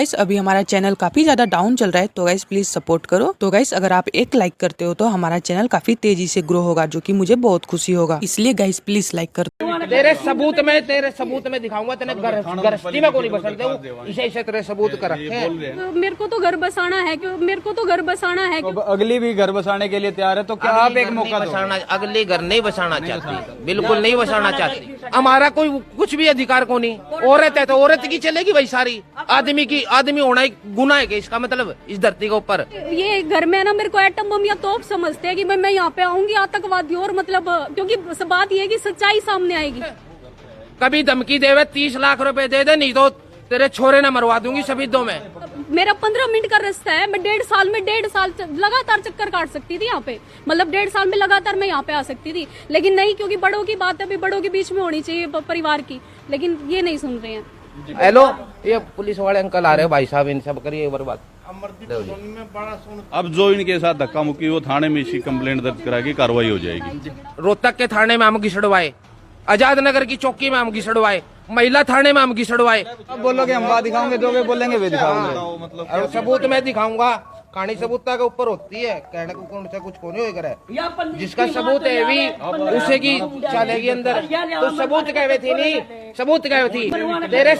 Guys अभी हमारा channel काफी ज्यादा डाउन चल रहा है, तो गाइस प्लीज सपोर्ट करो। तो गाइस अगर आप एक लाइक करते हो तो हमारा चैनल काफी तेजी से ग्रो होगा, जो कि मुझे बहुत खुशी होगा, इसलिए गाइस प्लीज लाइक कर दो। तेरे सबूत में दिखाऊंगा तेरे गृहस्थी में को नहीं बसलते हो, इसे तेरे सबूत कर रखे हैं। मेरे को तो घर बसाना है, मेरे को तो घर बसाना है। तो अगली भी घर बसाने के लिए तैयार है, तो क्या आप एक मौका दो? अगली घर नहीं बसाना चाहती, बिल्कुल नहीं बसाना चाहती। हमारा कोई कुछ भी अधिकार को नहीं। औरत है तो औरत की चलेगी भाई सारी, आदमी होना ही गुनाह है, इसका मतलब इस धरती के ऊपर। ये घर में ना मेरे को एटम बम या तोप समझते हैं कि मैं यहाँ पे आऊंगी आतंकवादी, और मतलब क्योंकि बात ये है कि सच्चाई सामने आएगी। कभी धमकी देवे 30 लाख रुपए दे दे, नहीं तो तेरे छोरे न मरवा दूंगी शहीदों में। मेरा 15 मिनट का रास्ता है, मैं 1.5 साल लगातार चक्कर काट सकती थी यहाँ पे, मतलब 1.5 साल में लगातार मैं यहाँ पे आ सकती थी, लेकिन नहीं, क्योंकि बड़ों की बात अभी बड़ों के बीच में होनी चाहिए परिवार की, लेकिन ये नहीं सुन रहे हैं। हेलो, ये पुलिस वाले अंकल आ रहे हैं भाई साहब, इन सब करिए एक बार बात। अब जो इनके साथ धक्का मुक्की वो थाने में इसकी कंप्लेंट दर्ज कराएगी, कार्रवाई हो जाएगी। रोहतक के थाने में हम घिसड़वाए, आजाद नगर की चौकी में हम घिसड़वाए, महिला थाने में हम घिसड़वाए। अब बोलोगे हम बात दिखाओगे, दोगे बोलेंगे वे दिखाओगे, मतलब सबूत मैं दिखाऊंगा। कहानी सबूता के ऊपर होती है, कहने को कौन सा कुछ को नहीं होगा। जिसका सबूत है भी उसे की चलेगी अंदर। तो सबूत कहवे थी नहीं, सबूत कहवे थी तेरे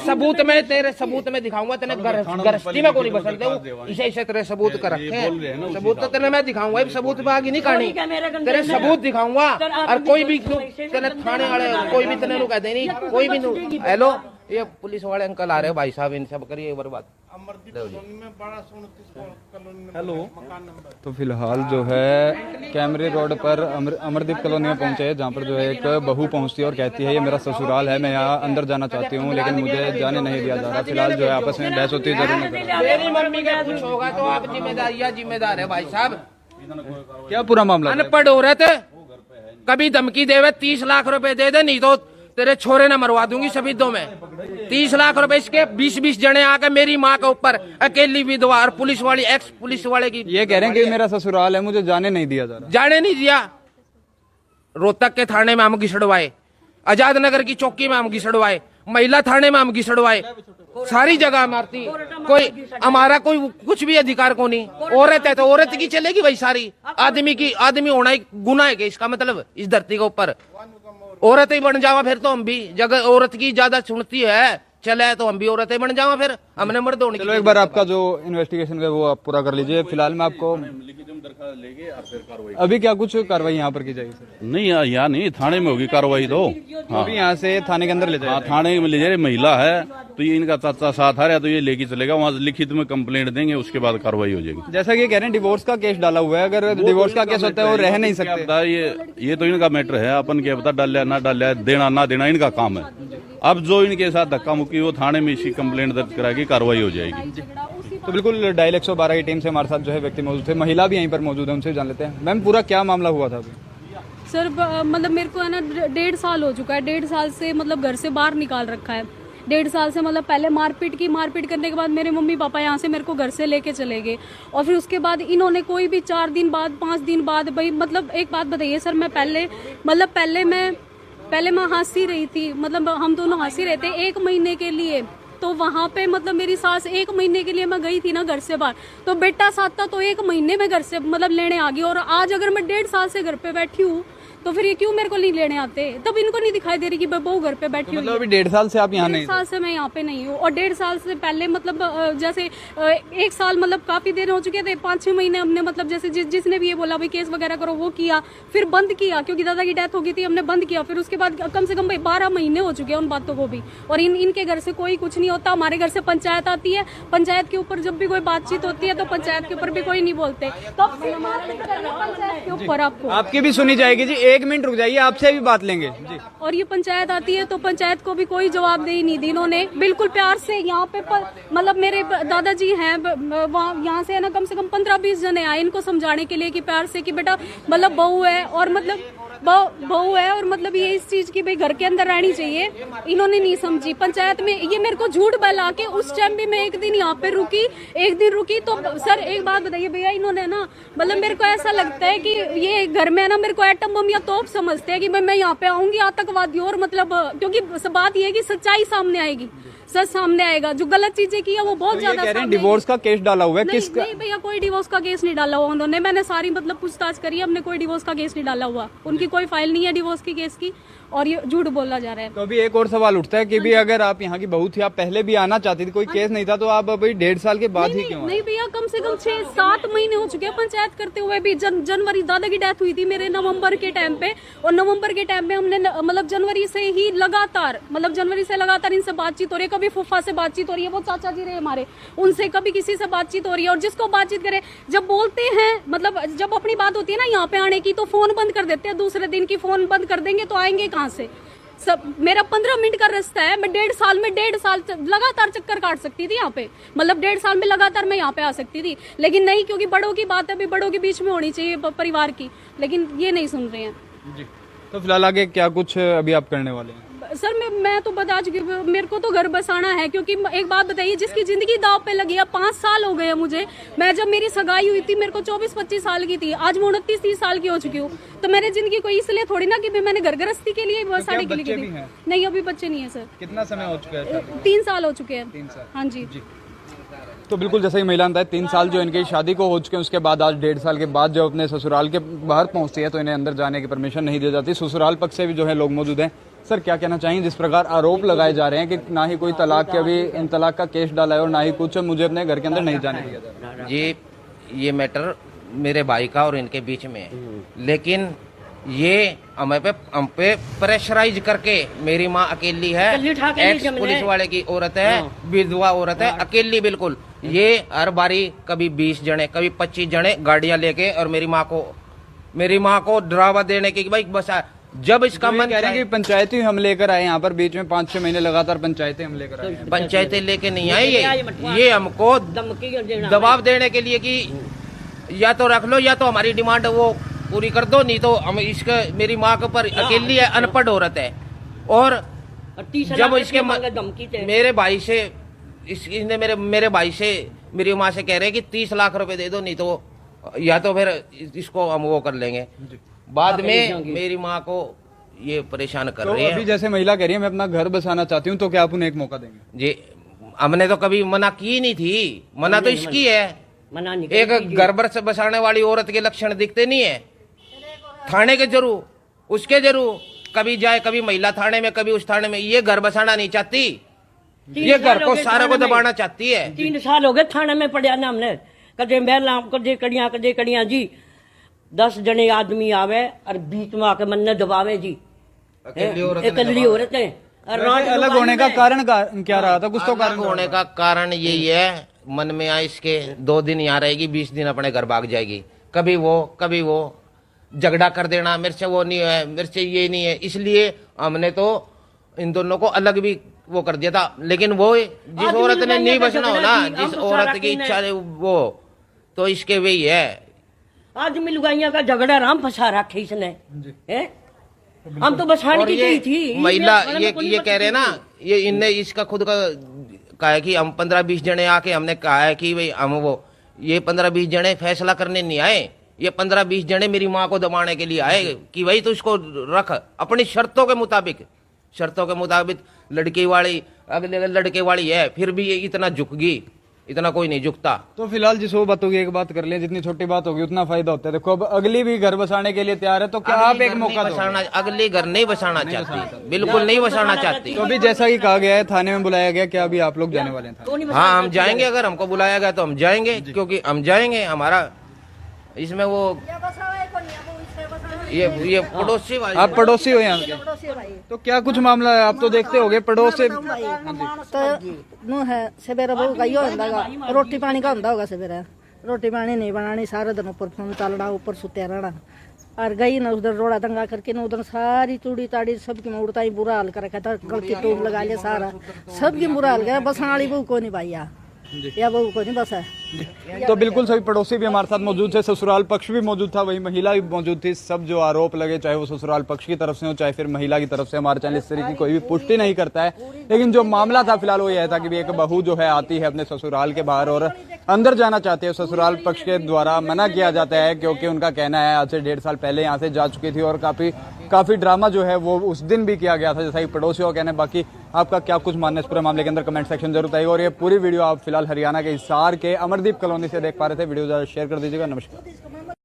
सबूत में दिखाऊंगा तेरे गृहस्थी में को नहीं बसलते हो, इसे तेरे सबूत कर रखे हैं। सबूत तो तेरे मैं दिखाऊंगा, सबूत में आगे नहीं कहानी, तेरे सबूत दिखाऊंगा। और कोई भी तेरे थाने वाले कोई भी तेने कह दे नहीं, कोई भी। हेलो, ये पुलिस वाले अंकल आ रहे हैं भाई साहब, इन सब करिए एक बार बात। हेलो, तो फिलहाल जो है कैमरे रोड पर अमरदीप कॉलोनी में पहुंचे हैं, जहां पर जो है एक बहू पहुंचती है और कहती है ये मेरा ससुराल है, मैं यहाँ अंदर जाना चाहती हूँ, लेकिन मुझे जाने नहीं दिया जा रहा। फिलहाल जो है आपस में बहस होती है, जरूर मेरी मम्मी का कुछ होगा तो आप जिम्मेदार है भाई साहब। क्या पूरा मामला? अनपढ़ औरत कभी धमकी देवे 30 लाख रुपए दे दे, नहीं तो तेरे छोरे न मरवा दूंगी शहीदों में। 30 लाख रुपए इसके 20 जने आके मेरी माँ के ऊपर अकेली विधवा और पुलिस वाली एक्स पुलिस वाले की ये कह रहे हैं कि मेरा ससुराल है, मुझे जाने नहीं दिया जा रहा। जाने नहीं दिया। रोहतक के थाने में हम घिसड़वाए, आजाद नगर की चौकी में हम घिसड़वाए, महिला थाने में हम घिसड़वाए, सारी जगह मारती। कोई हमारा कोई कुछ भी अधिकार को नहीं। औरत है तो औरत की चलेगी भाई सारी, आदमी होना ही गुनाह है, इसका मतलब इस धरती के ऊपर। औरत ही बन जावा फिर तो हम भी, जगह औरत की ज्यादा सुनती है चले तो हम भी औरत ही बन जावा, फिर हमने मर्द होने। चलो एक बार आपका जो इन्वेस्टिगेशन है वो आप पूरा कर लीजिए। फिलहाल मैं आपको अभी क्या कुछ कार्रवाई यहाँ पर की जाएगी सर? नहीं, यहाँ नहीं, थाने में होगी कार्रवाई। तो हाँ, अभी यहाँ से थाने के अंदर ले जाए। थाने में ले जाए। महिला है तो ये इनका चाचा साथ आ रहा है, तो ये लेके चलेगा, वहाँ लिखित में कंप्लेंट देंगे, उसके बाद कार्रवाई हो जाएगी। जैसा कि कह रहे हैं डिवोर्स का केस डाला हुआ है, अगर डिवोर्स का केस होता है वो रह नहीं सकते। ये तो इनका मैटर है, अपन क्या पता डाल ना डाल, देना ना देना इनका काम है। अब जो इनके साथ धक्का मुक्की वो थाने में इसकी कंप्लेंट दर्ज कराएगी, कार्रवाई हो जाएगी। तो बिल्कुल डायल 112 की टीम से हमारे साथ जो है व्यक्ति मौजूद थे, महिला भी यहीं पर मौजूद है, उनसे जान लेते हैं। मैम पूरा क्या मामला हुआ था अभी? सर मतलब मेरे को है ना 1.5 साल हो चुका है, 1.5 साल से मतलब घर से बाहर निकाल रखा है। 1.5 साल से मतलब पहले मारपीट करने के बाद मेरे मम्मी पापा यहाँ से मेरे को घर से लेके चले गए, और फिर उसके बाद इन्होंने कोई भी 4 दिन बाद 5 दिन बाद भाई, मतलब एक बात बताइए सर, मैं पहले मैं हंसी रही थी, मतलब हम दोनों हंसी रहे थे 1 महीने के लिए। तो वहाँ पे मतलब मेरी सास 1 महीने के लिए मैं गई थी ना घर से बाहर, तो बेटा साथ था, तो 1 महीने में घर से मतलब लेने आ गई। और आज अगर मैं 1.5 साल से घर पे बैठी हूँ तो फिर ये क्यों मेरे को नहीं लेने आते? तब इनको नहीं दिखाई दे रही कि बहू घर पे बैठी हुई। मतलब अभी 1.5 साल से आप यहाँ नहीं? 1.5 साल से मैं यहाँ पे नहीं हूँ, और 1.5 साल से पहले मतलब जैसे 1 साल मतलब काफी देर हो चुके थे, 5-6 महीने हमने मतलब जैसे जिसने भी ये बोला भाई केस वगैरह करो वो किया, फिर बंद किया क्योंकि दादा की डेथ हो गई थी, हमने बंद किया। फिर उसके बाद कम से कम 12 महीने हो चुके हैं उन बातों को भी, और इनके घर से कोई कुछ नहीं होता। हमारे घर से पंचायत आती है, पंचायत के ऊपर जब भी कोई बातचीत होती है तो पंचायत के ऊपर भी कोई नहीं बोलते, तो पंचायत के ऊपर आपकी भी सुनी जाएगी जी। 1 मिनट रुक जाइए, आपसे भी बात लेंगे जी। और ये पंचायत आती है तो पंचायत को भी कोई जवाब दे ही नहीं दी इन्होंने, बिल्कुल प्यार से यहाँ पे मतलब मेरे दादाजी हैं यहाँ से है ना, कम से कम 15-20 जने आए इनको समझाने के लिए कि प्यार से कि बेटा मतलब बहू है, और मतलब बहू है और मतलब ये इस चीज की भाई घर के अंदर रहनी चाहिए, इन्होंने नहीं समझी। पंचायत में ये मेरे को झूठ बहला के उस टाइम भी मैं एक दिन यहाँ पे रुकी, एक दिन रुकी तो सर एक बात बताइए भैया, इन्होंने ना मतलब मेरे को ऐसा लगता है कि ये घर में ना मेरे को एटम बम या तोप समझते हैं कि भाई मैं यहाँ पे आऊंगी आतंकवादी, और मतलब क्योंकि बात ये है कि सच्चाई सामने आएगी, सच सामने आएगा, जो गलत चीजें की है वो बहुत ज्यादा सामने आएगी। डिवोर्स का केस डाला हुआ है किसका? नहीं भैया कोई डिवोर्स का केस नहीं डाला हुआ उन्होंने, मैंने सारी मतलब पूछताछ करी है, हमने कोई डिवोर्स का केस नहीं डाला हुआ, उनकी कोई फाइल नहीं है डिवोर्स की केस की, और ये झूठ बोला जा रहा है। तो अभी एक और सवाल उठता है कि भी अगर आप यहाँ की बहू थी, आप पहले भी आना चाहती थी, कोई केस नहीं था, तो आप अभी 1.5 साल के बाद ही क्यों आए? नहीं भैया कम से कम 6-7 महीने हो चुके हैं पंचायत करते हुए भी। जनवरी दादा की डेथ हुई थी मेरे नवंबर के टाइम पे, और नवंबर के टाइम पे हमने मतलब जनवरी से ही लगातार इनसे बातचीत हो रही है, कभी फूफा से बातचीत हो रही है, वो चाचा जी रहे हमारे, उनसे कभी किसी से बातचीत हो रही है, और जिसको बातचीत करे जब बोलते हैं मतलब जब अपनी बात होती है ना यहाँ पे आने की तो फोन बंद कर देते हैं, दूसरे दिन की फोन बंद कर देंगे तो आएंगे कहाँ से? सब मेरा 15 मिनट का रास्ता है, मैं 1.5 साल लगातार चक्कर काट सकती थी यहाँ पे, मतलब 1.5 साल में लगातार मैं यहाँ पे आ सकती थी, लेकिन नहीं, क्योंकि बड़ों की बात है, अभी बड़ों के बीच में होनी चाहिए परिवार की, लेकिन ये नहीं सुन रहे हैं जी। तो फिलहाल आगे क्या कुछ अभी आप करने वाले हैं? सर मैं तो बता चुकी हूँ, मेरे को तो घर बसाना है, क्योंकि एक बात बताइए, जिसकी जिंदगी दाव पे लगी है, 5 साल हो गए हैं मुझे, मैं जब मेरी सगाई हुई थी मेरे को 24-25 साल की थी, आज मैं 29-30 साल की हो चुकी हूँ, तो मैंने जिंदगी को इसलिए थोड़ी ना कि मैंने घर गृहस्थी के लिए बसाने के लिए की थी। नहीं अभी बच्चे नहीं है सर। कितना समय हो चुका है? 3 साल हो चुके हैं। 3 साल। हाँ जी। तो बिल्कुल जैसे ही महिला बताया 3 साल जो इनकी शादी को हो चुके हैं, उसके बाद आज 1.5 साल के बाद जब अपने ससुराल के बाहर पहुंचती है तो इन्हें अंदर जाने की परमिशन नहीं दी जाती। ससुराल पक्ष से भी जो है लोग मौजूद हैं। सर क्या कहना चाहिए, जिस प्रकार आरोप लगाए जा रहे हैं कि ना ही कोई तलाक के अभी इन तलाक का केस डाला है और ना ही कुछ, मुझे अपने घर के अंदर नहीं जाने दिया जा रहा? ये मैटर मेरे भाई का और इनके बीच में है, लेकिन ये हम पे प्रेशराइज करके, मेरी माँ अकेली है, एक्स पुलिस वाले की औरत है, विधवा औरत है, अकेली बिल्कुल, ये हर बारी कभी 20 जने कभी 25 जने गाड़ियां लेके और मेरी माँ को डरावा देने की भाई बस जब इसका मन कह रहे हैं कि पंचायती हम लेकर आए यहाँ पर, बीच में 5-6 महीने लगातार पंचायतें हम लेकर आए। पंचायतें लेके नहीं आई, ये हमको दबाव देने के लिए कि या तो रख लो या तो हमारी डिमांड वो पूरी कर दो, नहीं तो हम इसका, मेरी माँ के ऊपर अकेली है, अनपढ़ औरत है, और जब इसके मेरे भाई से इसने मेरे भाई से मेरी माँ से कह रहे हैं कि 30 लाख रुपए दे दो, नहीं तो या तो फिर इसको हम वो कर लेंगे। बाद में मेरी माँ को ये परेशान कर रही है। अभी जैसे महिला कह रही है मैं अपना घर बसाना चाहती हूँ, तो क्या आप उन्हें एक मौका देंगे? जी, हमने तो कभी मना की नहीं थी, मना तो इसकी है, एक घर बसाने वाली औरत के लक्षण दिखते नहीं है, थाने के जरूर, उसके जरूर, कभी जाए, कभी महिला थाने में, कभी उस थाने में, ये घर बसाना नहीं चाहती, ये घर को सारा को दबाना चाहती है। 3 साल हो गए थाने में पड़िया ना हमने, कदे महला कदे कड़िया जी, 10 जने आदमी आवे और बीच में आके मन दबावे जी, अकेली औरत है। अलग होने का कारण क्या रहा था? कुछ तो कारण होने का कारण यही है, मन में आए इसके 2 दिन यहाँ रहेगी, 20 दिन अपने घर भाग जाएगी, कभी वो झगड़ा कर देना, मेरे से वो नहीं है, मेरे से ये नहीं है, इसलिए हमने तो इन दोनों को अलग भी वो कर दिया था। लेकिन वो जिस औरत ने नहीं बसना हो ना, जिस औरत की इच्छा है वो तो इसके वही है। आदमी लुगाइया का झगड़ा राम फंसा रखे इसने, हम तो बसाने की चाहिए थी। महिला ये कह रहे ना, ये इनने इसका खुद का कहा है कि हम 15-20 जने आके हमने कहा है कि भाई हम वो, ये 15-20 जने फैसला करने नहीं आए, ये 15-20 जने मेरी माँ को दबाने के लिए आए कि भाई तो इसको रख अपनी शर्तों के मुताबिक लड़की वाली, अगले लड़के वाली है, फिर भी ये इतना झुक गई, इतना कोई नहीं झुकता। तो फिलहाल जिस वो बात होगी, एक बात कर लें, जितनी छोटी बात होगी उतना फायदा होता है। देखो अब अगली भी घर बसाने के लिए तैयार है, तो क्या आप एक मौका दो? अगली घर नहीं बसाना चाहती, बिल्कुल नहीं बसाना चाहती। तो अभी जैसा कि कहा गया है, थाने में बुलाया गया, क्या अभी आप लोग जाने वाले हैं? हाँ हम जाएंगे, अगर हमको बुलाया गया तो हम जाएंगे, क्योंकि हम जाएंगे, हमारा इसमें वो ये पड़ोसी वाली, आप पड़ोसी हो यहाँ के, तो क्या कुछ मामला है? आप तो देखते होगे पड़ोस से। तो है सवेरे बहू का होगा, रोटी पानी का होगा, सवेरे रोटी पानी नहीं बनानी, सारा दिन ऊपर फोन चलना, ऊपर सुत्या रहना, और गई ना उधर रोड़ा दंगा करके ना, उधर सारी चूड़ी ताड़ी सबकी उड़ता ही बुरा हाल कर रखा था, गलती टूब लगा लिया, सारा सबकी बुरा हाल कर, बस वाली बहू को नहीं पाई। या बहू को नहीं बस है। तो बिल्कुल सभी पड़ोसी भी हमारे साथ मौजूद थे, ससुराल पक्ष भी मौजूद था, वही महिला भी मौजूद थी। सब जो आरोप लगे, चाहे वो ससुराल पक्ष की तरफ से हो चाहे फिर महिला की तरफ से, हमारे चैनल इस तरह की कोई भी पुष्टि नहीं करता है। लेकिन जो मामला था फिलहाल वो यह था कि एक बहू जो है आती है अपने ससुराल के बाहर और अंदर जाना चाहती है, ससुराल पक्ष के द्वारा मना किया जाता है क्योंकि उनका कहना है आज से 1.5 साल पहले यहाँ से जा चुकी थी और काफी ड्रामा जो है वो उस दिन भी किया गया था, जैसा कि पड़ोसियों का कहना है। बाकी आपका क्या कुछ मानना है इस पूरे मामले के अंदर, कमेंट सेक्शन जरूर बताइएगा। और ये पूरी वीडियो आप फिलहाल हरियाणा के हिसार के अमरदीप कॉलोनी से देख पा रहे थे। वीडियो ज़्यादा शेयर कर दीजिएगा। नमस्कार।